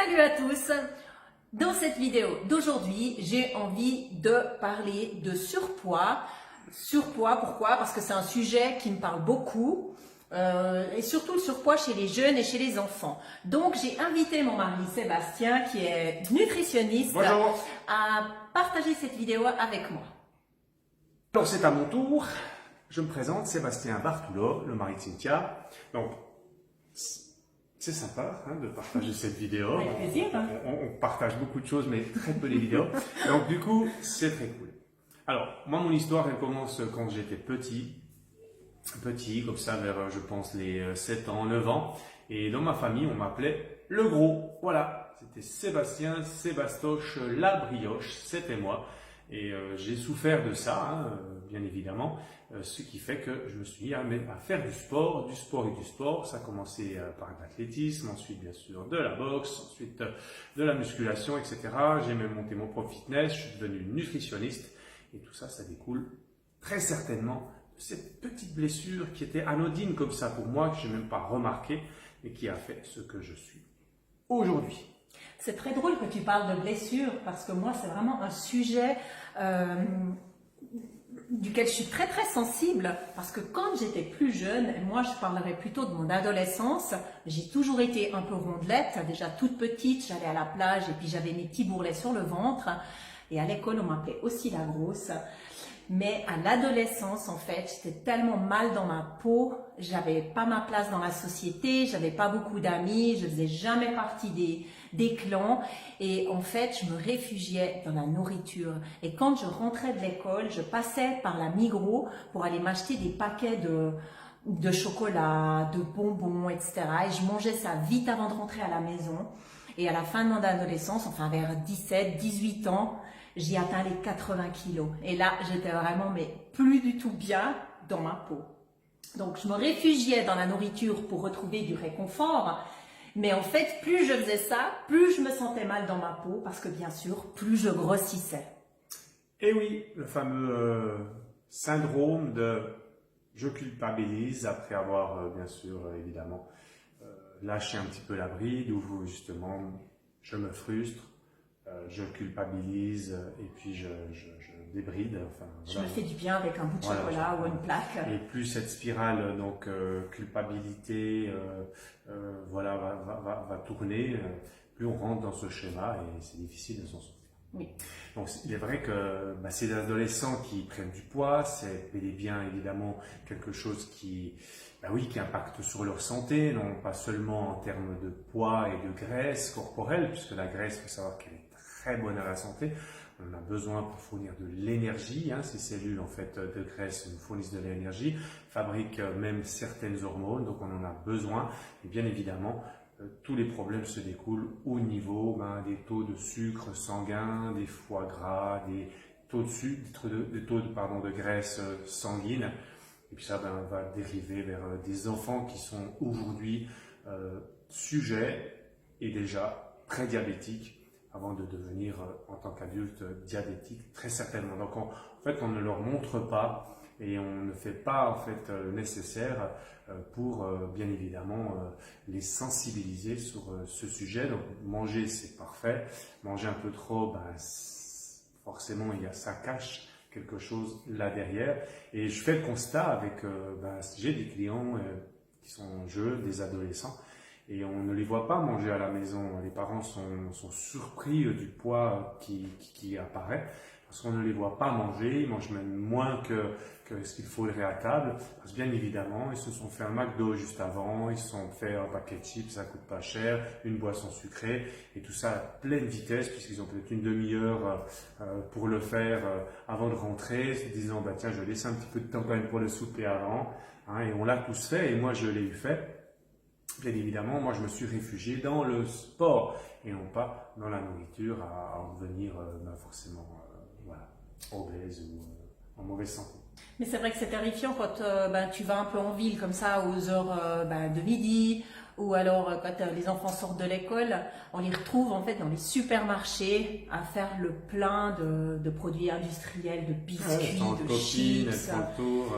Salut à tous! Dans cette vidéo d'aujourd'hui, j'ai envie de parler de surpoids. Surpoids, pourquoi? Parce que c'est un sujet qui me parle beaucoup, et surtout le surpoids chez les jeunes et chez les enfants. Donc j'ai invité mon mari Sébastien, qui est nutritionniste, Bonjour. à partager cette vidéo avec moi. Alors c'est à mon tour. Je me présente, Sébastien Bartoulot, le mari de Cynthia. Donc c'est sympa de partager cette vidéo. Avec plaisir. On partage beaucoup de choses, mais très peu les vidéos. Donc du coup, c'est très cool. Alors, moi, mon histoire, elle commence quand j'étais petit, comme ça, vers, je pense, les 7 ans, 9 ans. Et dans ma famille, on m'appelait le gros. Voilà, c'était Sébastien, Sébastoche, la brioche, c'était moi. Et j'ai souffert de ça, bien évidemment, ce qui fait que je me suis mis à faire du sport et du sport. Ça a commencé par l'athlétisme, ensuite bien sûr de la boxe, ensuite de la musculation, etc. J'ai même monté mon propre fitness, je suis devenu nutritionniste. Et tout ça, ça découle très certainement de cette petite blessure qui était anodine comme ça pour moi, que je n'ai même pas remarqué, et qui a fait ce que je suis aujourd'hui. C'est très drôle que tu parles de blessure parce que moi, c'est vraiment un sujet duquel je suis très très sensible parce que quand j'étais plus jeune, et moi je parlerais plutôt de mon adolescence, j'ai toujours été un peu rondelette, déjà toute petite, j'allais à la plage et puis j'avais mes petits bourrelets sur le ventre et à l'école on m'appelait aussi la grosse. Mais à l'adolescence, en fait, j'étais tellement mal dans ma peau, j'avais pas ma place dans la société, j'avais pas beaucoup d'amis, je faisais jamais partie des clans et en fait, je me réfugiais dans la nourriture. Et quand je rentrais de l'école, je passais par la Migros pour aller m'acheter des paquets de chocolat, de bonbons, etc. Et je mangeais ça vite avant de rentrer à la maison. Et à la fin de mon adolescence, enfin vers 17, 18 ans, j'ai atteint les 80 kilos. Et là, j'étais vraiment mais plus du tout bien dans ma peau. Donc, je me réfugiais dans la nourriture pour retrouver du réconfort. Mais en fait, plus je faisais ça, plus je me sentais mal dans ma peau parce que bien sûr, plus je grossissais. Et oui, le fameux syndrome de je culpabilise après avoir, bien sûr, évidemment, lâché un petit peu la bride ou justement je me frustre. Je culpabilise et puis je débride. Enfin, Je me fais du bien avec un bout de chocolat ou une plaque. Et plus cette spirale, donc culpabilité, voilà, va tourner, plus on rentre dans ce schéma et c'est difficile de s'en sortir. Oui. Donc il est vrai que c'est des adolescents qui prennent du poids, c'est bel et bien évidemment quelque chose qui impacte sur leur santé, non pas seulement en termes de poids et de graisse corporelle, puisque la graisse, il faut savoir qu'elle est très bonne à la santé. On en a besoin pour fournir de l'énergie. Ces cellules en fait de graisse nous fournissent de l'énergie, fabriquent même certaines hormones, donc on en a besoin. Et bien évidemment, tous les problèmes se découlent au niveau des taux de sucre sanguin, des foie gras, des taux de graisse sanguine. Et puis ça va dériver vers des enfants qui sont aujourd'hui sujets et déjà très diabétiques avant de devenir en tant qu'adultes diabétiques très certainement. Donc en fait on ne leur montre pas et on ne fait pas en fait le nécessaire pour bien évidemment les sensibiliser sur ce sujet. Donc manger c'est parfait, manger un peu trop forcément ça cache quelque chose là derrière. Et je fais le constat avec, j'ai des clients qui sont jeunes, des adolescents, et on ne les voit pas manger à la maison. Les parents sont surpris du poids qui apparaît, parce qu'on ne les voit pas manger, ils mangent même moins que ce qu'il faudrait à table, parce que bien évidemment, ils se sont fait un McDo juste avant, ils se sont fait un paquet de chips, ça coûte pas cher, une boisson sucrée, et tout ça à pleine vitesse, puisqu'ils ont peut-être une demi-heure pour le faire avant de rentrer, se disant, tiens, je laisse un petit peu de temps quand même pour le souper avant, et on l'a tous fait, et moi je l'ai eu fait. Bien évidemment, moi je me suis réfugié dans le sport, et non pas dans la nourriture à en devenir forcément obèse ou en mauvaise santé. Mais c'est vrai que c'est terrifiant quand tu vas un peu en ville comme ça aux heures de midi Ou alors, quand les enfants sortent de l'école, on les retrouve en fait dans les supermarchés à faire le plein de produits industriels, de biscuits, de chips.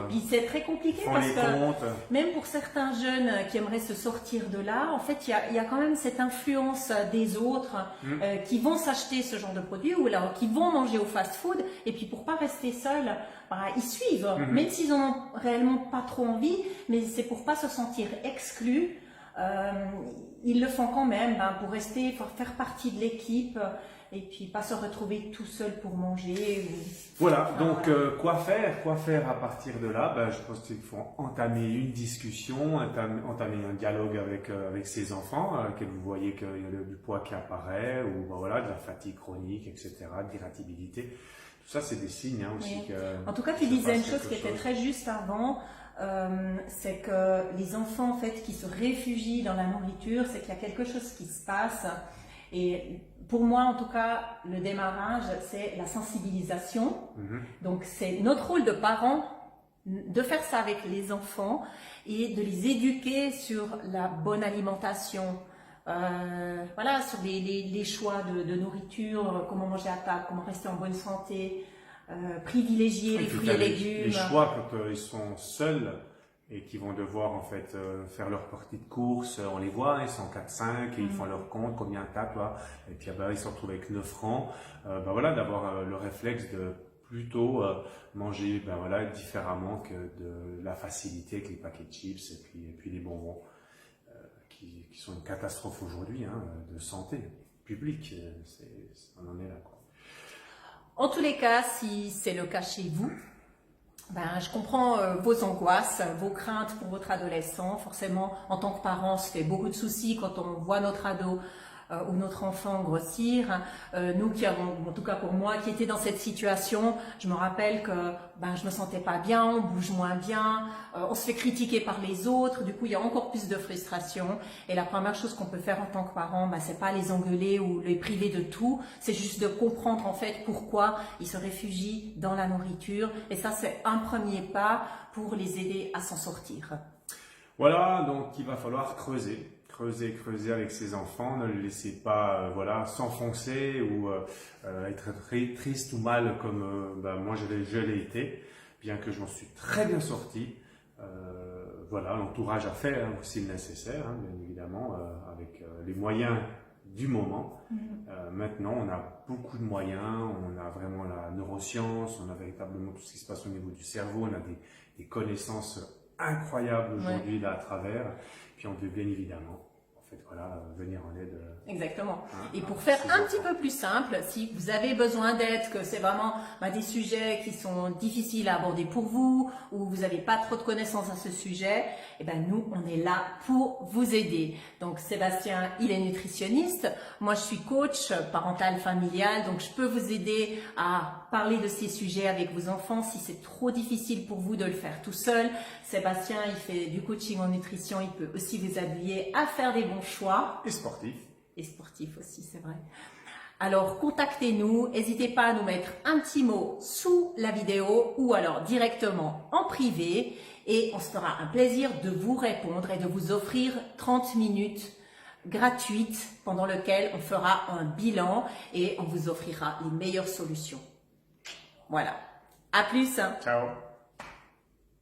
Puis c'est très compliqué parce que même pour certains jeunes qui aimeraient se sortir de là, en fait, il y a quand même cette influence des autres qui vont s'acheter ce genre de produits ou alors qui vont manger au fast-food. Et puis pour pas rester seuls, ils suivent, même s'ils en ont réellement pas trop envie, mais c'est pour pas se sentir exclus. Ils le font quand même pour rester, pour faire partie de l'équipe et puis pas se retrouver tout seul pour manger. Voilà, donc quoi faire à partir de là? Je pense qu'il faut entamer une discussion, entamer un dialogue avec ses enfants, que vous voyez qu'il y a du poids qui apparaît ou voilà, de la fatigue chronique, etc., d'irritabilité. Tout ça, c'est des signes aussi. Oui. En tout cas, tu disais une chose qui était très juste avant. C'est que les enfants en fait qui se réfugient dans la nourriture, c'est qu'il y a quelque chose qui se passe. Et pour moi, en tout cas, le démarrage, c'est la sensibilisation. Donc, c'est notre rôle de parents de faire ça avec les enfants et de les éduquer sur la bonne alimentation. Voilà, sur les choix de nourriture, comment manger à table, comment rester en bonne santé. Privilégier les fruits et légumes. Les choix quand ils sont seuls et qui vont devoir en fait faire leur partie de course, on les voit, ils sont 4-5 et ils font leur compte, combien t'as toi, et puis ils se retrouvent avec 9 francs. Voilà, d'avoir le réflexe de plutôt manger voilà, différemment que de la facilité avec les paquets de chips et puis les bonbons qui sont une catastrophe aujourd'hui de santé publique. On en est là, quoi. En tous les cas, si c'est le cas chez vous, je comprends vos angoisses, vos craintes pour votre adolescent. Forcément, en tant que parent, on se fait beaucoup de soucis quand on voit notre ado ou notre enfant grossir. Nous qui avons, en tout cas pour moi, qui était dans cette situation, je me rappelle que je me sentais pas bien, on bouge moins bien, on se fait critiquer par les autres, du coup il y a encore plus de frustration. Et la première chose qu'on peut faire en tant que parent, c'est pas les engueuler ou les priver de tout, c'est juste de comprendre en fait pourquoi ils se réfugient dans la nourriture. Et ça c'est un premier pas pour les aider à s'en sortir. Voilà, donc il va falloir creuser avec ses enfants, ne les laissez pas s'enfoncer ou être très triste ou mal comme moi je l'ai été, bien que je m'en suis très bien sorti. Voilà, l'entourage a fait aussi le nécessaire, bien évidemment, avec les moyens du moment. Maintenant, on a beaucoup de moyens, on a vraiment la neuroscience, on a véritablement tout ce qui se passe au niveau du cerveau, on a des connaissances incroyables aujourd'hui là à travers, puis on peut bien évidemment venir en aide. Exactement. Et pour faire un petit peu plus simple, si vous avez besoin d'aide, que c'est vraiment des sujets qui sont difficiles à aborder pour vous, ou vous n'avez pas trop de connaissances à ce sujet, nous, on est là pour vous aider. Donc Sébastien, il est nutritionniste. Moi, je suis coach parental familial, donc je peux vous aider à parler de ces sujets avec vos enfants si c'est trop difficile pour vous de le faire tout seul. Sébastien, il fait du coaching en nutrition, il peut aussi vous habiller à faire des bons choix. Et sportif. Et sportif aussi, c'est vrai. Alors, contactez-nous, n'hésitez pas à nous mettre un petit mot sous la vidéo ou alors directement en privé et on se fera un plaisir de vous répondre et de vous offrir 30 minutes gratuites pendant lesquelles on fera un bilan et on vous offrira les meilleures solutions. Voilà. À plus. Ciao.